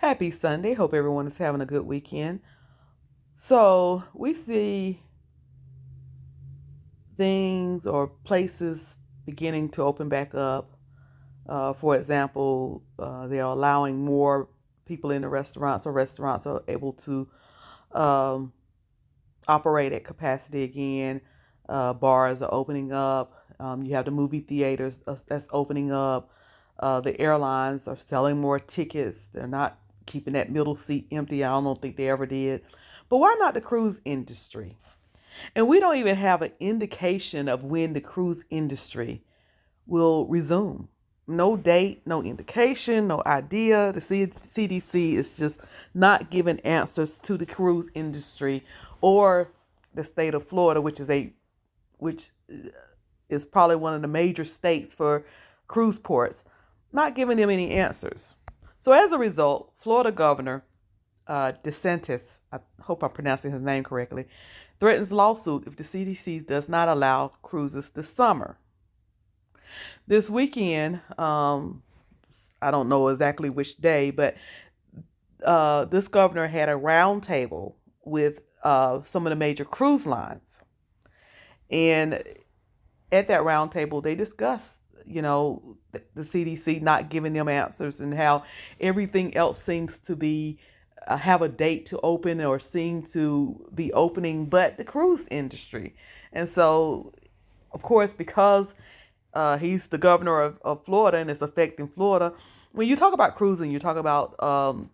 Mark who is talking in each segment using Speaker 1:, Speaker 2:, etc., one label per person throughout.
Speaker 1: Happy Sunday. Hope everyone is having a good weekend. So, we see things or places beginning to open back up. For example, they're allowing more people in the restaurants, or restaurants are able to um, operate at capacity again. Bars are opening up. You have the movie theaters that's opening up. The airlines are selling more tickets. They're not keeping that middle seat empty. I don't think they ever did. But why not the cruise industry? And we don't even have an indication of when the cruise industry will resume. No date, no indication, no idea. The CDC is just not giving answers to the cruise industry or the state of Florida, which is probably one of the major states for cruise ports, not giving them any answers. So as a result, Florida Governor DeSantis, I hope I'm pronouncing his name correctly, threatens lawsuit if the CDC does not allow cruises this summer. This weekend, I don't know exactly which day, but this governor had a roundtable with some of the major cruise lines. And at that roundtable, they discussed, the CDC not giving them answers and how everything else seems to be have a date to open or seem to be opening, but the cruise industry. And so, of course, because he's the governor of Florida and it's affecting Florida. When you talk about cruising, you talk about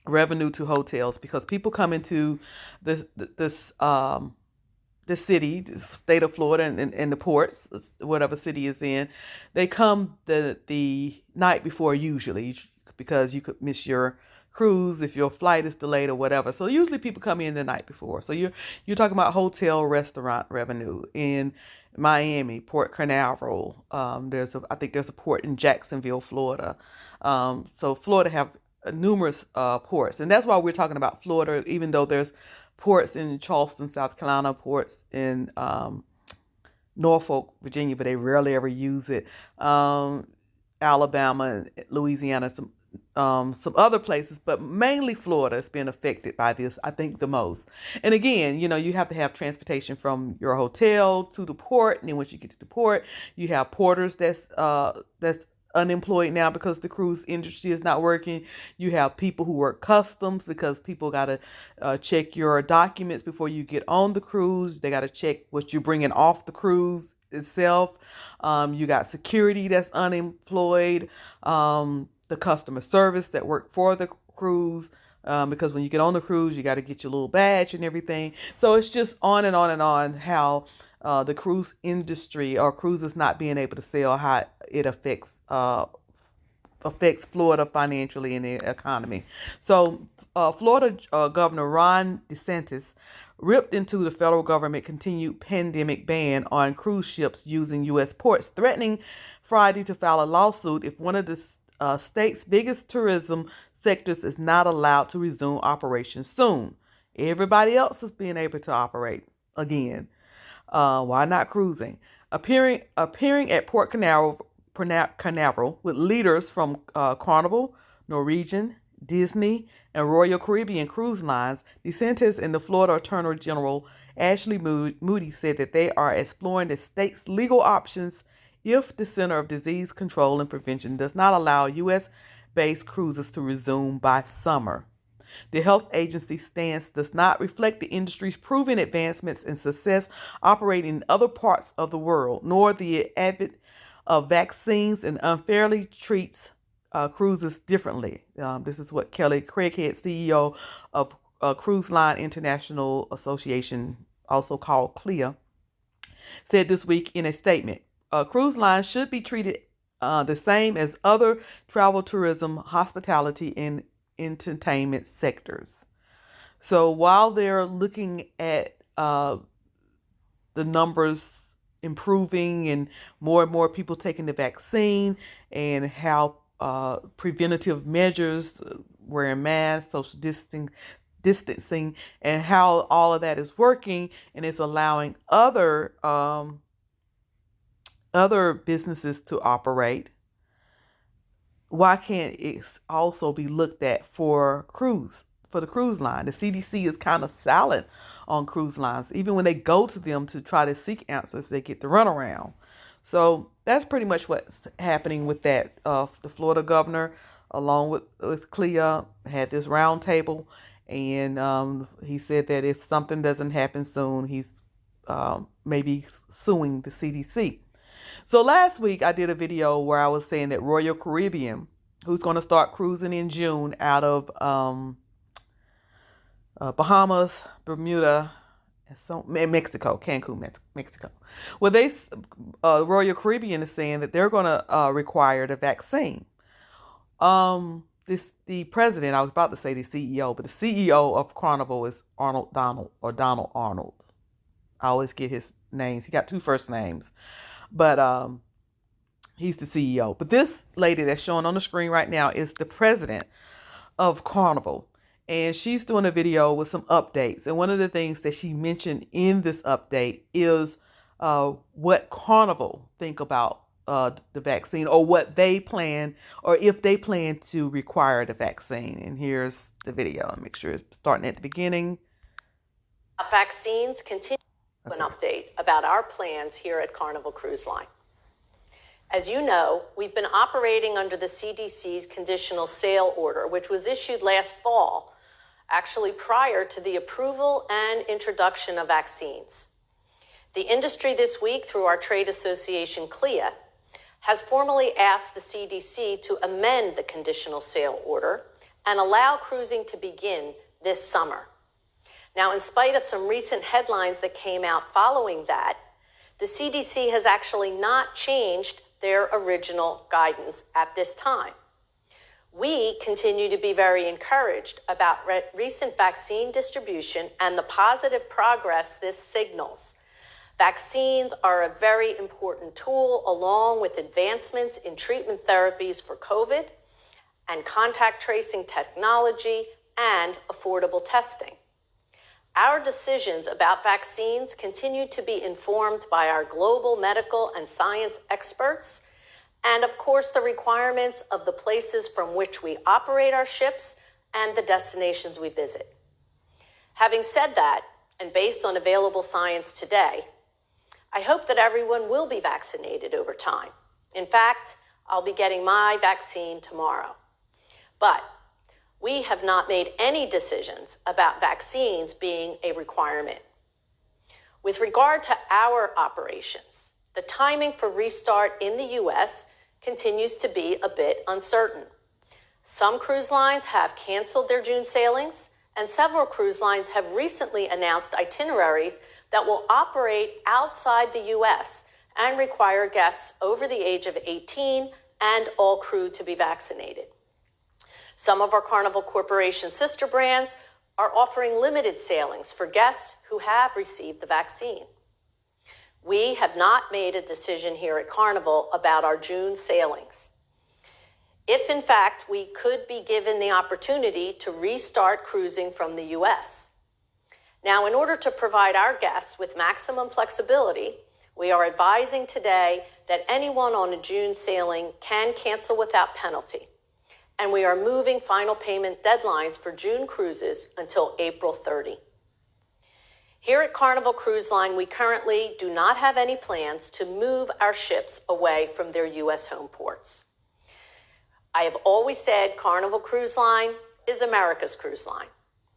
Speaker 1: revenue to hotels because people come into this the city, the state of Florida, and the ports, whatever city is in. They come the night before usually because you could miss your cruise if your flight is delayed or whatever. So usually people come in the night before. So you're talking about hotel restaurant revenue in Miami, Port Canaveral. I think there's a port in Jacksonville, Florida. So Florida have numerous ports, and that's why we're talking about Florida, even though there's ports in Charleston, South Carolina, ports in Norfolk, Virginia, but they rarely ever use it. Alabama and Louisiana, some other places, but mainly Florida is being affected by this, I think, the most. And again, you have to have transportation from your hotel to the port, and then once you get to the port, you have porters that's unemployed now because the cruise industry is not working. You have people who work customs because people got to check your documents before you get on the cruise. They got to check what you're bringing off the cruise itself. You got security that's unemployed. The customer service that work for the cruise. Because when you get on the cruise, you got to get your little badge and everything. So it's just on and on and on how the cruise industry or cruises not being able to sail, how it affects Florida financially and the economy. So Florida Governor Ron DeSantis ripped into the federal government continued pandemic ban on cruise ships using U.S. ports, threatening Friday to file a lawsuit if one of the state's biggest tourism sectors is not allowed to resume operations soon. Everybody else is being able to operate again. Why not cruising? Appearing at Port Canaveral with leaders from Carnival, Norwegian, Disney, and Royal Caribbean cruise lines, DeSantis and the Florida Attorney General Ashley Moody said that they are exploring the state's legal options if the Center of Disease Control and Prevention does not allow U.S. based cruises to resume by summer. The health agency's stance does not reflect the industry's proven advancements and success operating in other parts of the world, nor the advent of vaccines, and unfairly treats cruises differently. This is what Kelly Craighead, CEO of Cruise Line International Association, also called CLIA, said this week in a statement. Cruise lines should be treated the same as other travel, tourism, hospitality, and entertainment sectors. So while they're looking at the numbers improving and more people taking the vaccine and how preventative measures, wearing masks, social distancing, and how all of that is working, and it's allowing other businesses to operate. why can't it also be looked at for the cruise line? The CDC is kind of silent on cruise lines. Even when they go to them to try to seek answers, they get the runaround. So that's pretty much what's happening with that. The Florida governor, along with Clea, had this round table, and he said that if something doesn't happen soon, he's maybe suing the CDC. So last week I did a video where I was saying that Royal Caribbean, who's going to start cruising in June out of Bahamas, Bermuda, and Mexico, Cancun, Mexico. Well, Royal Caribbean is saying that they're going to require the vaccine. The president, I was about to say the CEO, but the CEO of Carnival is Donald Arnold. I always get his names. He got two first names, but he's the CEO. But this lady that's showing on the screen right now is the president of Carnival. And she's doing a video with some updates. And one of the things that she mentioned in this update is what Carnival think about the vaccine, or what they plan, or if they plan to require the vaccine. And here's the video. I'll make sure it's starting at the beginning.
Speaker 2: Vaccines continue. An update about our plans here at Carnival Cruise Line. As you know, we've been operating under the CDC's conditional sale order, which was issued last fall, actually prior to the approval and introduction of vaccines. The industry this week, through our trade association CLIA, has formally asked the CDC to amend the conditional sale order and allow cruising to begin this summer. Now, in spite of some recent headlines that came out following that, the CDC has actually not changed their original guidance at this time. We continue to be very encouraged about recent vaccine distribution and the positive progress this signals. Vaccines are a very important tool, along with advancements in treatment therapies for COVID and contact tracing technology and affordable testing. Our decisions about vaccines continue to be informed by our global medical and science experts, and of course the requirements of the places from which we operate our ships and the destinations we visit. Having said that, and based on available science today, I hope that everyone will be vaccinated over time. In fact, I'll be getting my vaccine tomorrow. But we have not made any decisions about vaccines being a requirement. With regard to our operations, the timing for restart in the U.S. continues to be a bit uncertain. Some cruise lines have canceled their June sailings, and several cruise lines have recently announced itineraries that will operate outside the U.S. and require guests over the age of 18 and all crew to be vaccinated. Some of our Carnival Corporation sister brands are offering limited sailings for guests who have received the vaccine. We have not made a decision here at Carnival about our June sailings. If, in fact, we could be given the opportunity to restart cruising from the U.S. Now, in order to provide our guests with maximum flexibility, we are advising today that anyone on a June sailing can cancel without penalty. And we are moving final payment deadlines for June cruises until April 30. Here at Carnival Cruise Line, we currently do not have any plans to move our ships away from their U.S. home ports. I have always said Carnival Cruise Line is America's cruise line.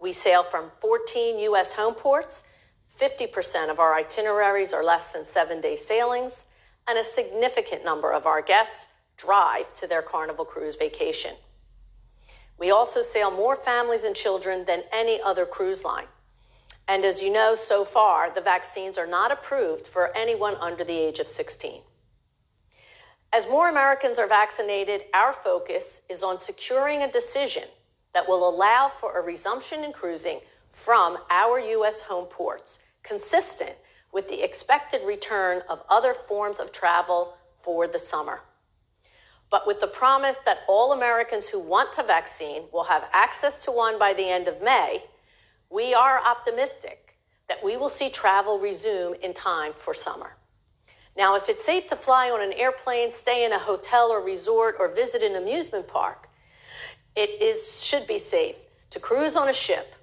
Speaker 2: We sail from 14 U.S. home ports, 50% of our itineraries are less than 7-day sailings, and a significant number of our guests drive to their Carnival cruise vacation. We also sail more families and children than any other cruise line. And as you know, so far, the vaccines are not approved for anyone under the age of 16. As more Americans are vaccinated, our focus is on securing a decision that will allow for a resumption in cruising from our U.S. home ports, consistent with the expected return of other forms of travel for the summer. But with the promise that all Americans who want a vaccine will have access to one by the end of May, we are optimistic that we will see travel resume in time for summer. Now, if it's safe to fly on an airplane, stay in a hotel or resort, or visit an amusement park, should be safe to cruise on a ship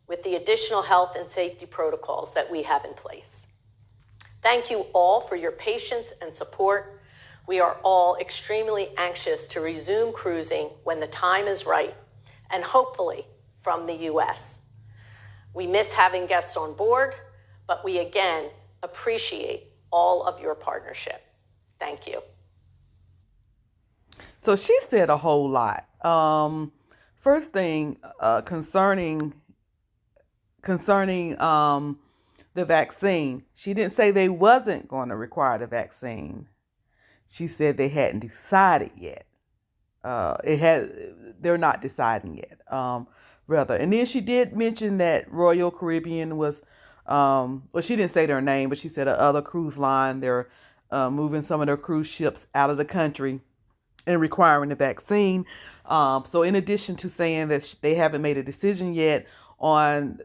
Speaker 2: with the additional health and safety protocols that we have in place. Thank you all for your patience and support. We are all extremely anxious to resume cruising when the time is right, and hopefully from the US. We miss having guests on board, but we again appreciate all of your partnership. Thank you.
Speaker 1: So she said a whole lot. First thing, concerning the vaccine, she didn't say they wasn't going to require the vaccine. She said they hadn't decided yet. They're not deciding yet. Rather, and then she did mention that Royal Caribbean was, well, she didn't say their name, but she said another cruise line. They're moving some of their cruise ships out of the country and requiring the vaccine. So, in addition to saying that they haven't made a decision yet on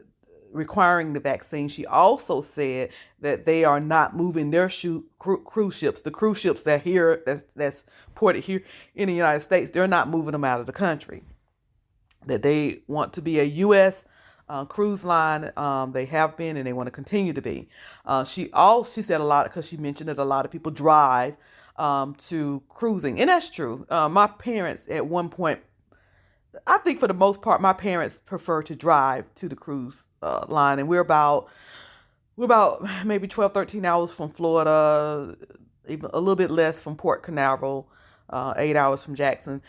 Speaker 1: requiring the vaccine, she also said that they are not moving their cruise ships, the cruise ships that here that's ported here in the United States. They're not moving them out of the country. That they want to be a U.S. Cruise line. They have been, and they want to continue to be. She said a lot because she mentioned that a lot of people drive to cruising, and that's true. My parents at one point, I think for the most part, my parents prefer to drive to the cruise line, and we're about maybe 12, 13 hours from Florida, even a little bit less from Port Canaveral, 8 hours from Jackson.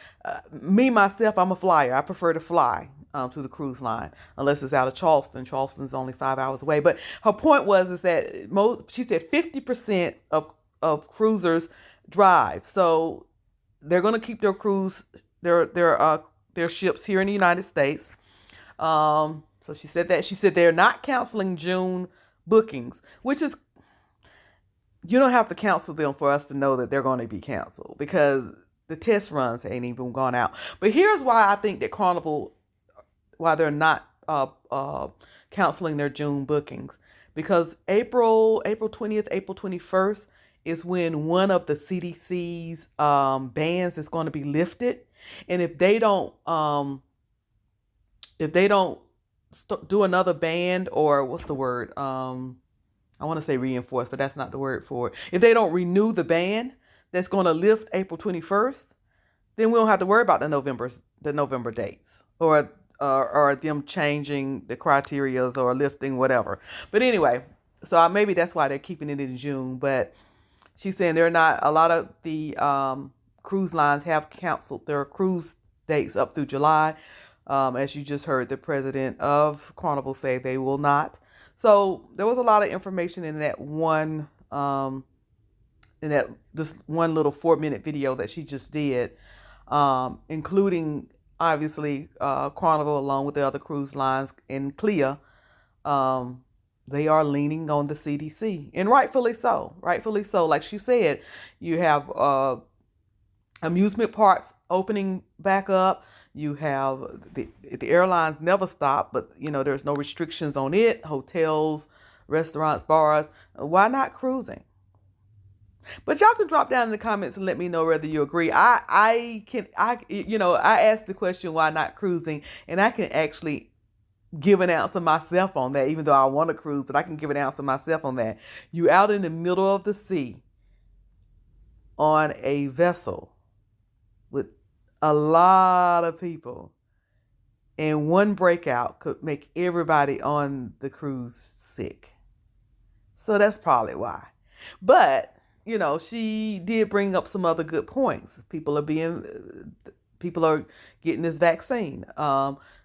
Speaker 1: Me, myself, I'm a flyer. I prefer to fly to the cruise line, unless it's out of Charleston. Charleston's only 5 hours away. But her point is that she said 50% of cruisers drive. So they're going to keep their ships here in the United States. So she said that. She said they're not canceling June bookings, which is, you don't have to cancel them for us to know that they're going to be canceled, because the test runs ain't even gone out. But here's why I think that Carnival, why they're not canceling their June bookings, because April 20th, April 21st is when one of the CDC's bans is going to be lifted, and if they don't do another band, or what's the word? I want to say reinforce, but that's not the word for it. If they don't renew the ban that's going to lift April 21st, then we don't have to worry about the November dates, or them changing the criteria or lifting whatever. But anyway, so maybe that's why they're keeping it in June. But she's saying they're not. A lot of the cruise lines have canceled their cruise dates up through July. As you just heard the president of Carnival say, they will not. So there was a lot of information in that this one little 4-minute video that she just did, including obviously Carnival along with the other cruise lines and CLIA. They are leaning on the CDC, and rightfully so. Rightfully so. Like she said, you have amusement parks opening back up. You have the airlines never stop, but there's no restrictions on it. Hotels, restaurants, bars. Why not cruising? But y'all can drop down in the comments and let me know whether you agree. I asked the question, why not cruising, and I can actually give an answer myself on that, even though I want to cruise, but I can give an answer myself on that. You out in the middle of the sea on a vessel with a lot of people, and one breakout could make everybody on the cruise sick. So that's probably why. But she did bring up some other good points. People are getting this vaccine.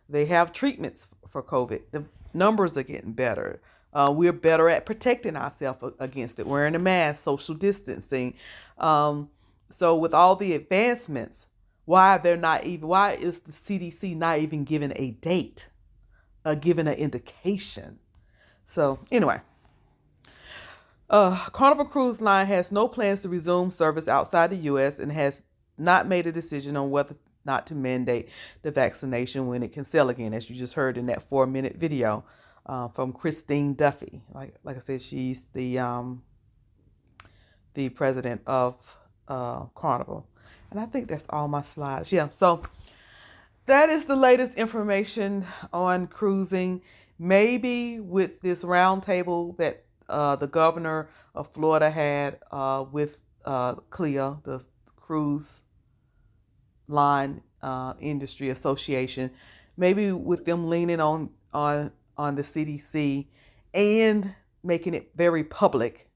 Speaker 1: They have treatments for COVID. The numbers are getting better. We're better at protecting ourselves against it, wearing a mask, social distancing. So with all the advancements, why is the CDC not even giving a date, giving an indication? So anyway, Carnival Cruise Line has no plans to resume service outside the U.S. and has not made a decision on whether not to mandate the vaccination when it can sail again, as you just heard in that 4-minute video from Christine Duffy. Like I said, she's the the president of Carnival. And I think that's all my slides. Yeah, so that is the latest information on cruising. Maybe with this roundtable that the governor of Florida had with CLIA, the Cruise Line Industry Association, maybe with them leaning on the CDC and making it very public,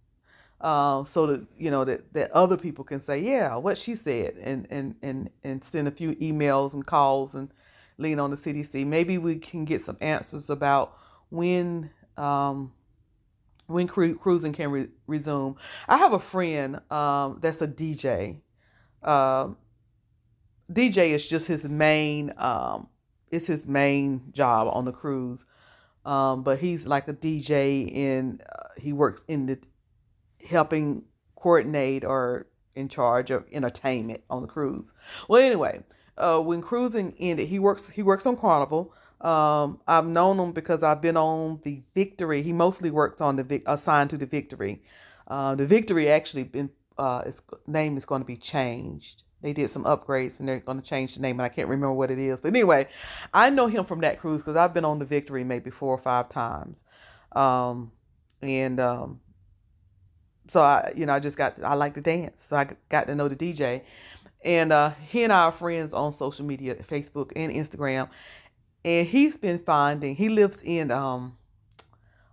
Speaker 1: so that that other people can say, yeah, what she said, and send a few emails and calls and lean on the CDC. Maybe we can get some answers about when cruising can resume. I have a friend that's a DJ. Um, DJ is just his main it's his main job on the cruise. But he's like a DJ, and he works in the helping coordinate or in charge of entertainment on the cruise. Well, anyway, when cruising ended, he works on Carnival. I've known him because I've been on the Victory. He mostly works on the assigned to the Victory. The Victory actually been its name is going to be changed. They did some upgrades and they're going to change the name, and I can't remember what it is. But anyway, I know him from that cruise because I've been on the Victory maybe 4 or 5 times. Um, and so I like to dance, so I got to know the DJ, and he and I are friends on social media, Facebook and Instagram, and he's been finding he lives in oh,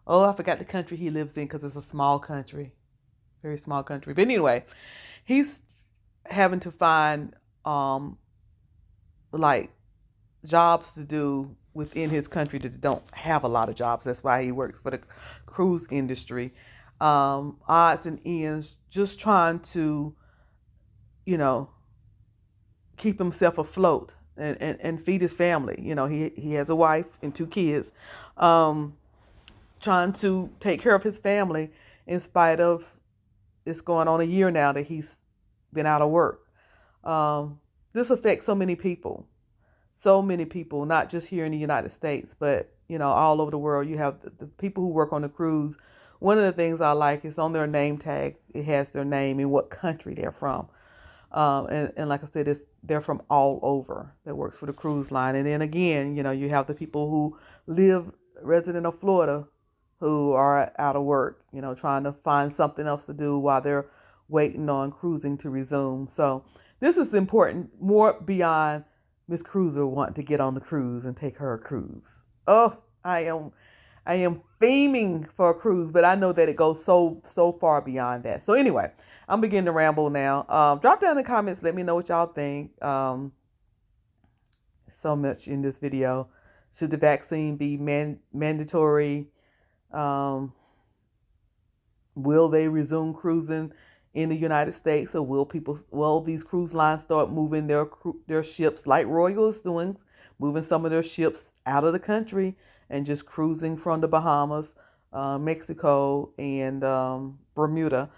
Speaker 1: I forgot the country he lives in because it's a small country, very small country. But anyway, he's having to find like jobs to do within his country that don't have a lot of jobs. That's why he works for the cruise industry. Odds and ends, just trying to, you know, keep himself afloat and feed his family. He has a wife and 2 kids, trying to take care of his family in spite of it's going on a year now that he's been out of work. This affects so many people, not just here in the United States, but all over the world. You have the people who work on the cruise. One of the things I like is on their name tag, it has their name and what country they're from. And like I said, they're from all over that works for the cruise line. And then again, you have the people who live resident of Florida who are out of work, trying to find something else to do while they're waiting on cruising to resume. So this is important, more beyond Miss Cruiser wanting to get on the cruise and take her a cruise. Oh, I am theming for a cruise, but I know that it goes so far beyond that. So anyway, I'm beginning to ramble now. Drop down in the comments. Let me know what y'all think. So much in this video. Should the vaccine be mandatory? Will they resume cruising in the United States, or will these cruise lines start moving their ships like Royal is doing, moving some of their ships out of the country and just cruising from the Bahamas, Mexico, and Bermuda?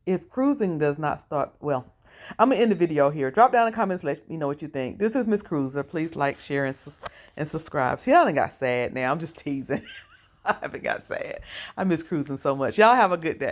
Speaker 1: If cruising does not start, well, I'm going to end the video here. Drop down in the comments, let me know what you think. This is Miss Cruiser. Please like, share, and subscribe. See, I done got sad now. I'm just teasing. I haven't got sad. I miss cruising so much. Y'all have a good day.